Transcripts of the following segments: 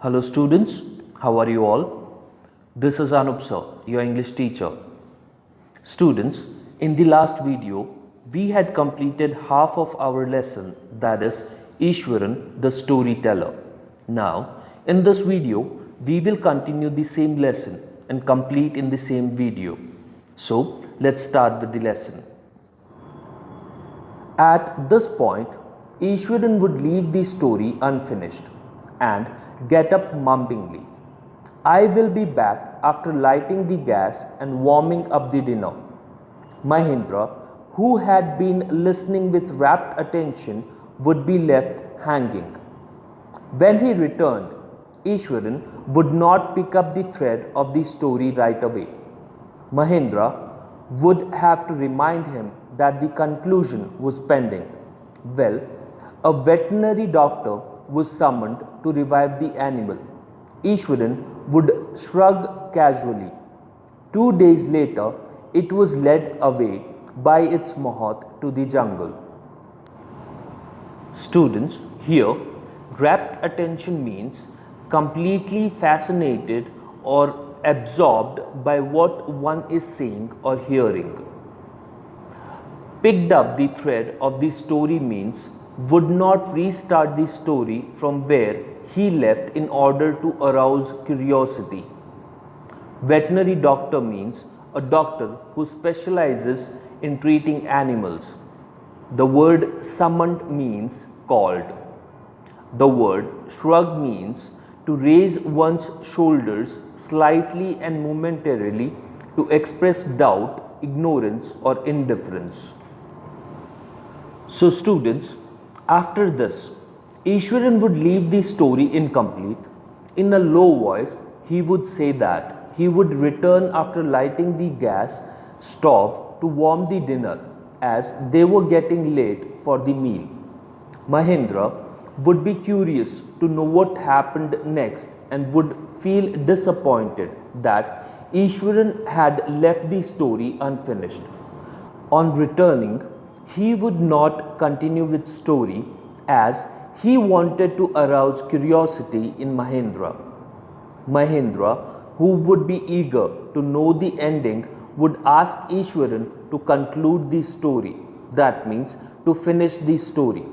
Hello students, how are you all? This is Anup sir, your English teacher. Students, in the last video, we had completed half of our lesson, that is Ishwaran the storyteller. Now, in this video, we will continue the same lesson and complete in the same video. So, let's start with the lesson. At this point, Ishwaran would leave the story unfinished and get up mumblingly. I will be back after lighting the gas and warming up the dinner. Mahindra, who had been listening with rapt attention, would be left hanging. When he returned, Ishwaran would not pick up the thread of the story right away. Mahindra would have to remind him that the conclusion was pending. Well, a veterinary doctor was summoned to revive the animal. Ishwaran would shrug casually. 2 days later, it was led away by its mahout to the jungle. Students, here, rapt attention means completely fascinated or absorbed by what one is seeing or hearing. Picked up the thread of the story means would not restart the story from where he left in order to arouse curiosity. Veterinary doctor means a doctor who specializes in treating animals. The word summoned means called. The word shrug means to raise one's shoulders slightly and momentarily to express doubt, ignorance, or indifference. So, students, after this, Ishwaran would leave the story incomplete. In a low voice, he would say that he would return after lighting the gas stove to warm the dinner as they were getting late for the meal. Mahindra would be curious to know what happened next and would feel disappointed that Ishwaran had left the story unfinished. On returning, he would not continue with story as he wanted to arouse curiosity in Mahindra. Mahindra, who would be eager to know the ending, would ask Ishwaran to conclude the story. That means to finish the story.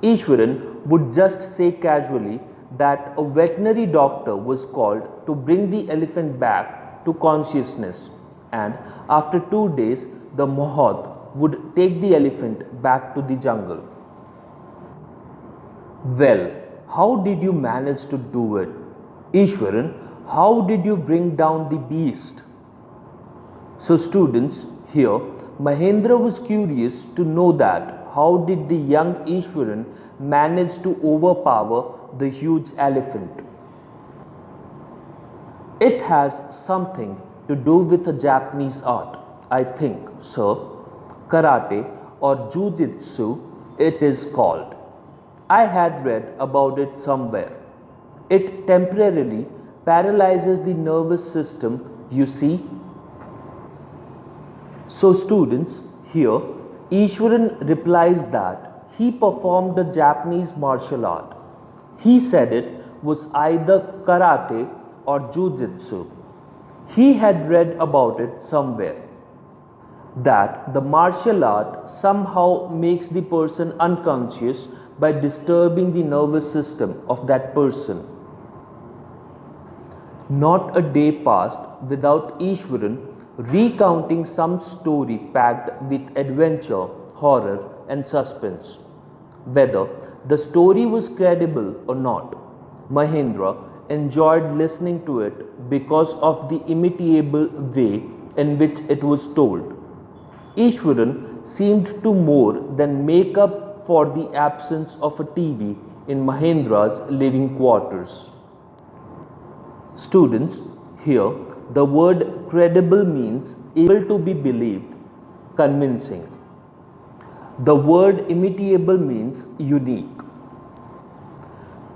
Ishwaran would just say casually that a veterinary doctor was called to bring the elephant back to consciousness, and after 2 days, the mahout would take the elephant back to the jungle. Well, how did you manage to do it? Ishwaran, how did you bring down the beast? So students, here Mahendra was curious to know that how did the young Ishwaran manage to overpower the huge elephant? It has something to do with a Japanese art, I think, sir. Karate or Jiu-Jitsu it is called. I had read about it somewhere. It temporarily paralyzes the nervous system, you see. So students, here Ishwaran replies that he performed the Japanese martial art. He said it was either karate or Jiu-Jitsu. He had read about it somewhere, that the martial art somehow makes the person unconscious by disturbing the nervous system of that person. Not a day passed without Ishwaran recounting some story packed with adventure, horror, and suspense. Whether the story was credible or not, Mahindra enjoyed listening to it because of the imitable way in which it was told. Ishwaran seemed to more than make up for the absence of a TV in Mahendra's living quarters. Students, here the word credible means able to be believed, convincing. The word imitable means unique.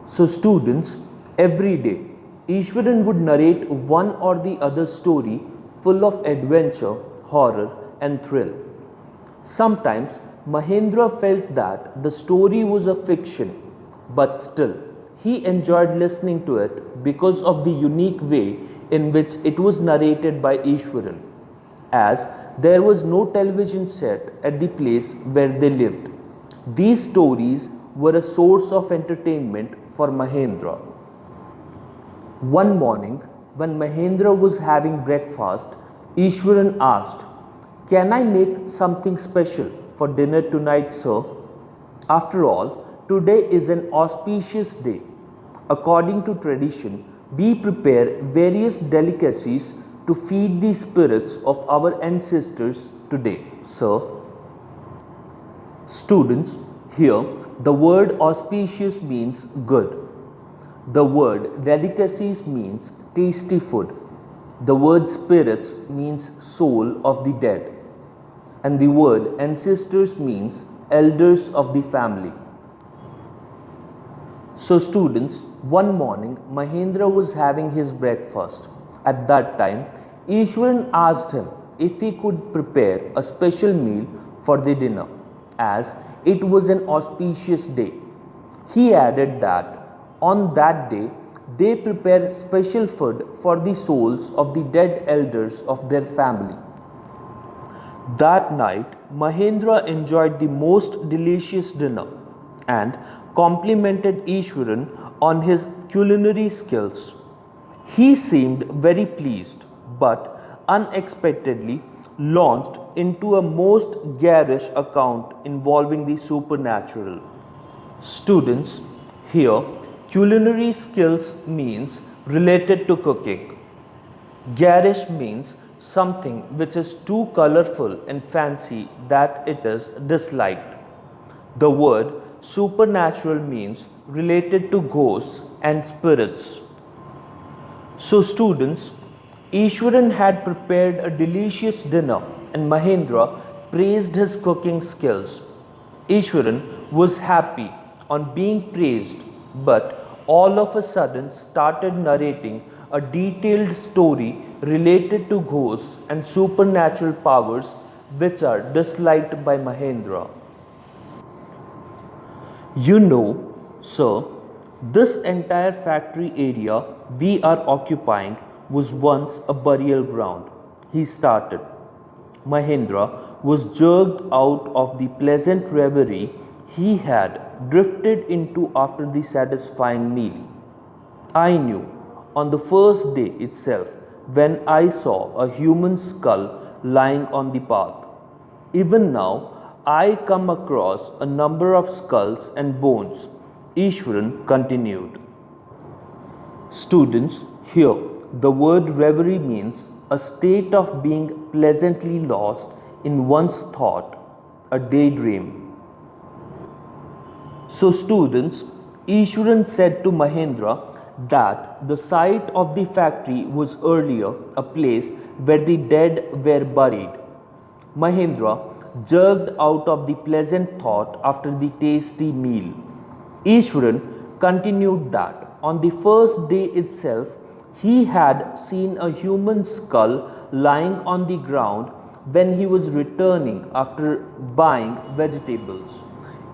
So students, every day Ishwaran would narrate one or the other story full of adventure, horror, and thrill. Sometimes Mahendra felt that the story was a fiction, but still He enjoyed listening to it because of the unique way in which it was narrated by Ishwaran, as there was no television set at the place where they lived. These stories were a source of entertainment for Mahendra. One morning, when Mahendra was having breakfast, Ishwaran asked, "Can I make something special for dinner tonight, sir? After all, today is an auspicious day. According to tradition, we prepare various delicacies to feed the spirits of our ancestors today, sir." Students, here the word auspicious means good. The word delicacies means tasty food. The word spirits means soul of the dead. And the word ancestors means elders of the family. So students, one morning Mahendra was having his breakfast. At that time, Ishwaran asked him if he could prepare a special meal for the dinner, as it was an auspicious day. He added that on that day they prepare special food for the souls of the dead elders of their family. That night, Mahendra enjoyed the most delicious dinner and complimented Ishwaran on his culinary skills. He seemed very pleased, but unexpectedly launched into a most garish account involving the supernatural. Students, here culinary skills means related to cooking. Garish means something which is too colorful and fancy that it is disliked. The word supernatural means related to ghosts and spirits. So students, Ishwaran had prepared a delicious dinner and Mahendra praised his cooking skills. Ishwaran was happy on being praised, but all of a sudden started narrating a detailed story related to ghosts and supernatural powers which are disliked by Mahendra. You know, sir, this entire factory area we are occupying was once a burial ground. He started. Mahendra was jerked out of the pleasant reverie he had drifted into after the satisfying meal. I knew on the first day itself when I saw a human skull lying on the path. Even now, I come across a number of skulls and bones, Ishwaran continued. Students, here the word reverie means a state of being pleasantly lost in one's thought, a daydream. So students, Ishwaran said to Mahendra that the site of the factory was earlier a place where the dead were buried. Mahendra jerked out of the pleasant thought after the tasty meal. Ishwaran continued that on the first day itself he had seen a human skull lying on the ground when he was returning after buying vegetables.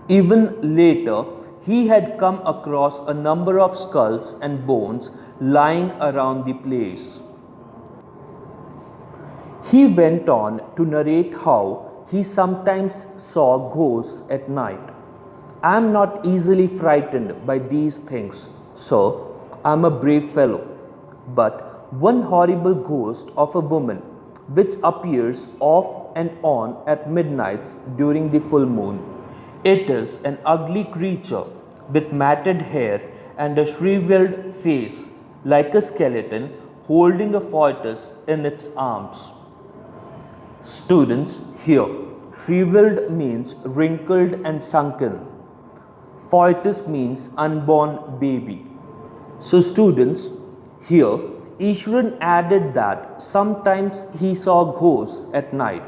Even later, he had come across a number of skulls and bones lying around the place. He went on to narrate how he sometimes saw ghosts at night. I am not easily frightened by these things, so I am a brave fellow. But one horrible ghost of a woman which appears off and on at midnight during the full moon. It is an ugly creature with matted hair and a shriveled face like a skeleton holding a foetus in its arms. Students, here shriveled means wrinkled and sunken. Foetus means unborn baby. So students, here Ishwaran added that sometimes he saw ghosts at night,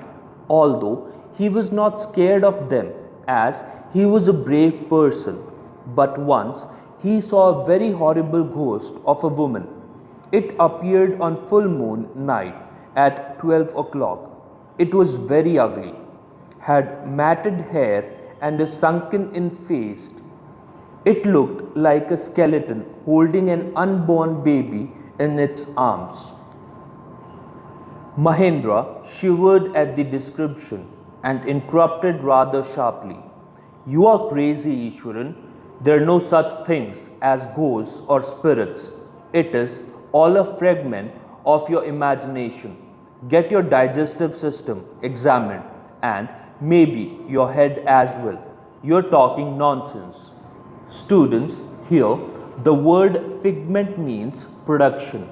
although he was not scared of them as he was a brave person. But once he saw a very horrible ghost of a woman. It appeared on full moon night at 12 o'clock. It was very ugly, had matted hair and a sunken in face. It looked like a skeleton holding an unborn baby in its arms. Mahendra shivered at the description and interrupted rather sharply. You are crazy, Ishwaran. There are no such things as ghosts or spirits. It is all a fragment of your imagination. Get your digestive system examined and maybe your head as well. You're talking nonsense. Students, here the word figment means production.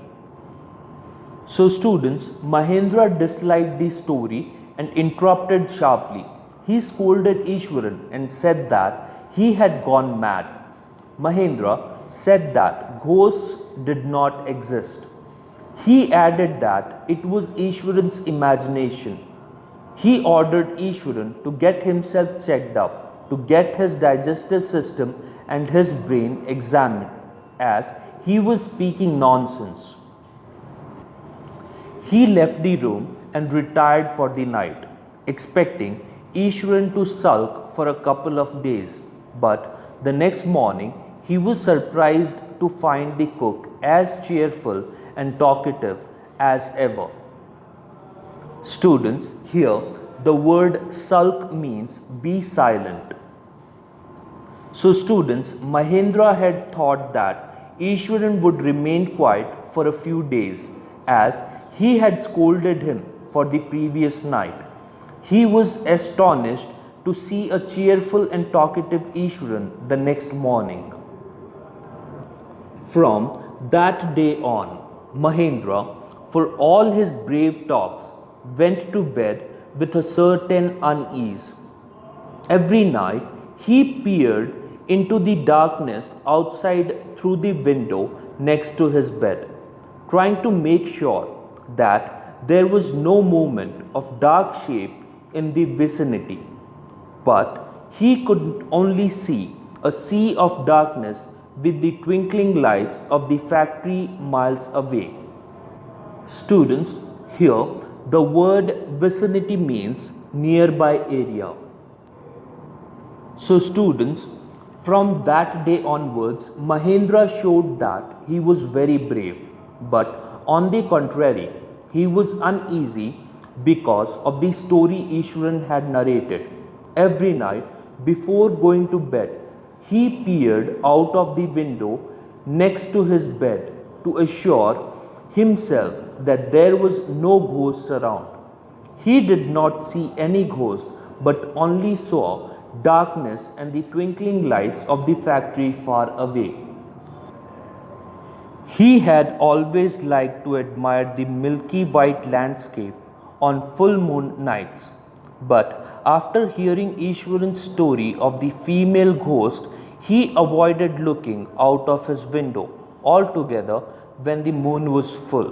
So, students, Mahendra disliked the story and interrupted sharply. He scolded Ishwaran and said that he had gone mad. Mahendra said that ghosts did not exist. He added that it was Ishwaran's imagination. He ordered Ishwaran to get himself checked up, to get his digestive system and his brain examined, as he was speaking nonsense. He left the room and retired for the night, expecting Ishwaran to sulk for a couple of days. But the next morning, he was surprised to find the cook as cheerful and talkative as ever. Students, here the word sulk means be silent. So, students, Mahendra had thought that Ishwaran would remain quiet for a few days as he had scolded him for the previous night. He was astonished to see a cheerful and talkative Ishwaran the next morning. From that day on, Mahendra, for all his brave talks, went to bed with a certain unease. Every night he peered into the darkness outside through the window next to his bed, trying to make sure that there was no movement of dark shape in the vicinity. But he could only see a sea of darkness with the twinkling lights of the factory miles away. Students, here the word vicinity means nearby area. So, students, from that day onwards, Mahendra showed that he was very brave, but on the contrary, he was uneasy because of the story Ishwaran had narrated. Every night, before going to bed, he peered out of the window next to his bed to assure himself that there was no ghost around. He did not see any ghost but only saw darkness and the twinkling lights of the factory far away. He had always liked to admire the milky white landscape on full moon nights, but after hearing Ishwaran's story of the female ghost, he avoided looking out of his window altogether when the moon was full.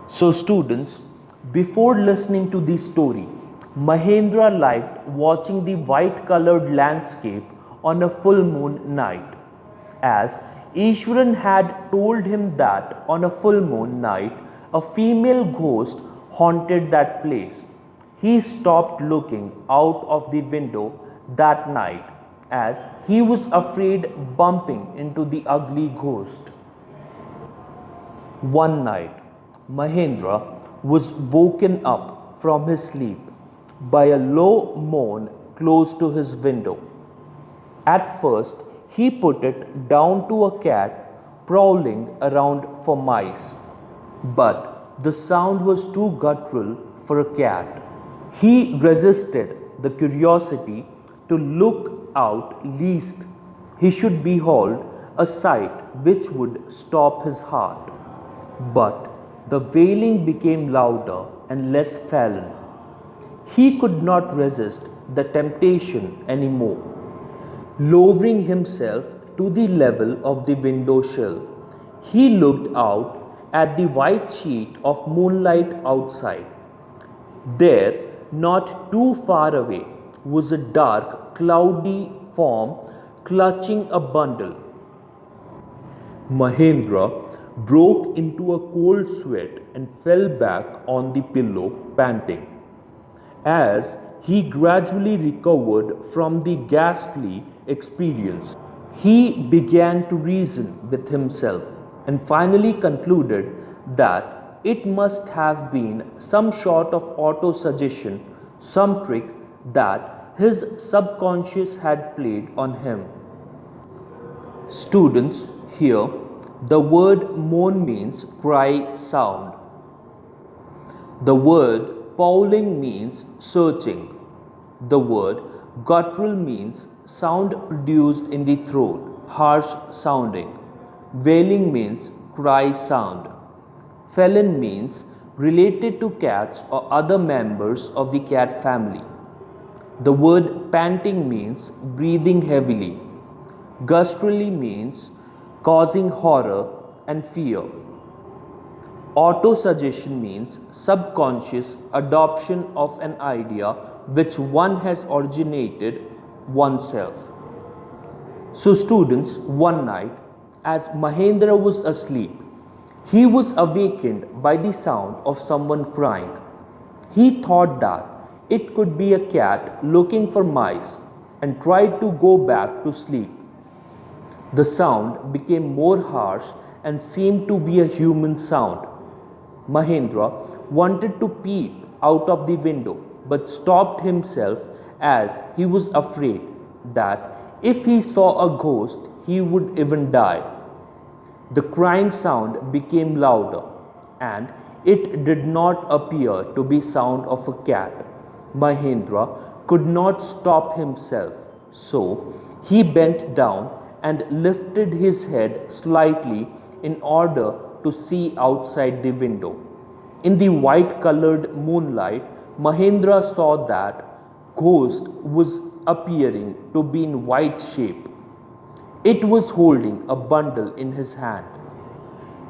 So, students, before listening to the story, Mahendra liked watching the white colored landscape on a full moon night, as Ishwaran had told him that on a full moon night a female ghost haunted that place. He stopped looking out of the window that night as he was afraid bumping into the ugly ghost. One night, Mahendra was woken up from his sleep by a low moan close to his window. At first, he put it down to a cat prowling around for mice, but the sound was too guttural for a cat. He resisted the curiosity to look out lest he should behold a sight which would stop his heart. But the wailing became louder and less fallen. He could not resist the temptation anymore. Lowering himself to the level of the window sill, he looked out at the white sheet of moonlight outside. There, not too far away, was a dark, cloudy form clutching a bundle. Mahendra broke into a cold sweat and fell back on the pillow, panting. As he gradually recovered from the ghastly experience. He began to reason with himself and finally concluded that it must have been some sort of auto suggestion, some trick that his subconscious had played on him. Students, here the word moan means cry sound. The word pouling means searching. The word guttural means sound produced in the throat, harsh sounding. Wailing means cry sound. Felon means related to cats or other members of the cat family. The word panting means breathing heavily. Gustally means causing horror and fear. Autosuggestion means subconscious adoption of an idea which one has originated oneself. So, students, one night, as Mahendra was asleep, he was awakened by the sound of someone crying. He thought that it could be a cat looking for mice and tried to go back to sleep. The sound became more harsh and seemed to be a human sound. Mahendra wanted to peep out of the window but stopped himself as he was afraid that if he saw a ghost he would even die. The crying sound became louder and it did not appear to be sound of a cat. Mahendra could not stop himself, so he bent down and lifted his head slightly in order to see outside the window. In the white colored moonlight, Mahendra saw that ghost was appearing to be in white shape. It was holding a bundle in his hand.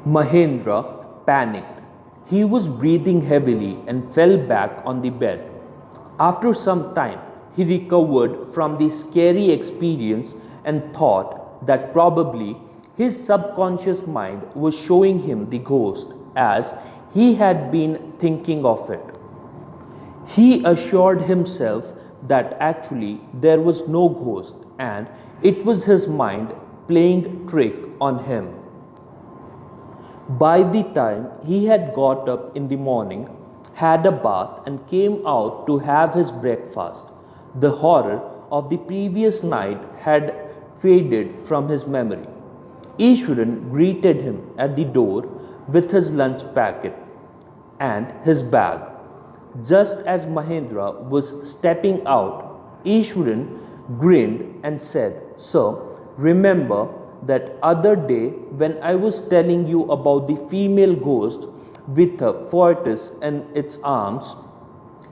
Mahendra panicked. He was breathing heavily and fell back on the bed. After some time, he recovered from the scary experience and thought that probably his subconscious mind was showing him the ghost as he had been thinking of it. He assured himself that actually there was no ghost and it was his mind playing trick on him. By the time he had got up in the morning, had a bath and came out to have his breakfast, the horror of the previous night had faded from his memory. Ishwaran greeted him at the door with his lunch packet and his bag. Just as Mahendra was stepping out, Ishwaran grinned and said, "Sir, remember that other day when I was telling you about the female ghost with a fetus in its arms?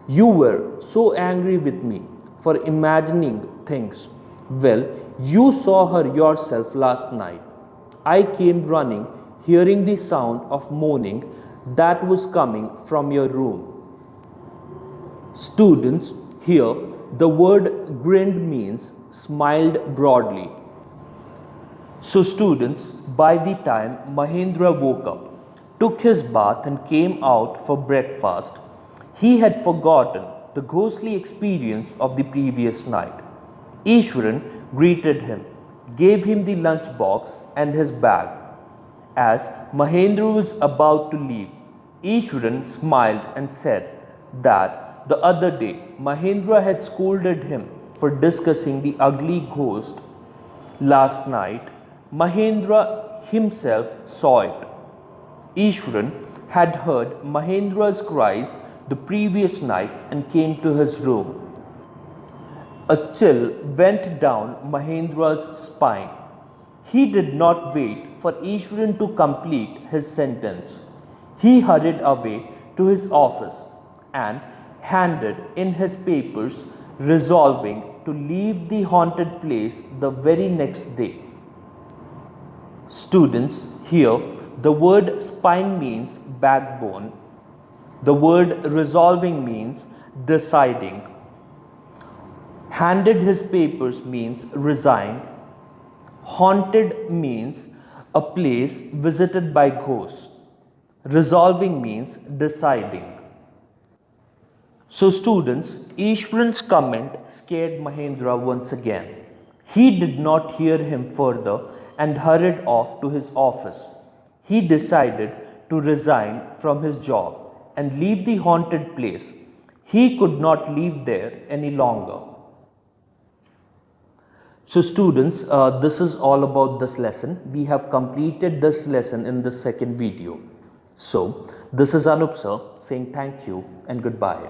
You were so angry with me for imagining things. Well, you saw her yourself last night. I came running, hearing the sound of moaning that was coming from your room." Students, here the word grinned means smiled broadly. So, students, by the time Mahendra woke up, took his bath and came out for breakfast, he had forgotten the ghostly experience of the previous night. Ishwaran greeted him, gave him the lunch box and his bag. As Mahendra was about to leave, Ishwaran smiled and said that the other day Mahendra had scolded him for discussing the ugly ghost. Last night, Mahendra himself saw it. Ishwaran had heard Mahendra's cries the previous night and came to his room. A chill went down Mahendra's spine. He did not wait for Ishwaran to complete his sentence. He hurried away to his office and handed in his papers, resolving to leave the haunted place the very next day. Students, here the word spine means backbone. The word resolving means deciding. Handed his papers means resign. Haunted means a place visited by ghosts. Resolving means deciding. So students, Ishwaran's comment scared Mahendra once again. He did not hear him further and hurried off to his office. He decided to resign from his job and leave the haunted place. He could not live there any longer. So students, this is all about this lesson. We have completed this lesson in the second video. So this is Anup sir saying thank you and goodbye.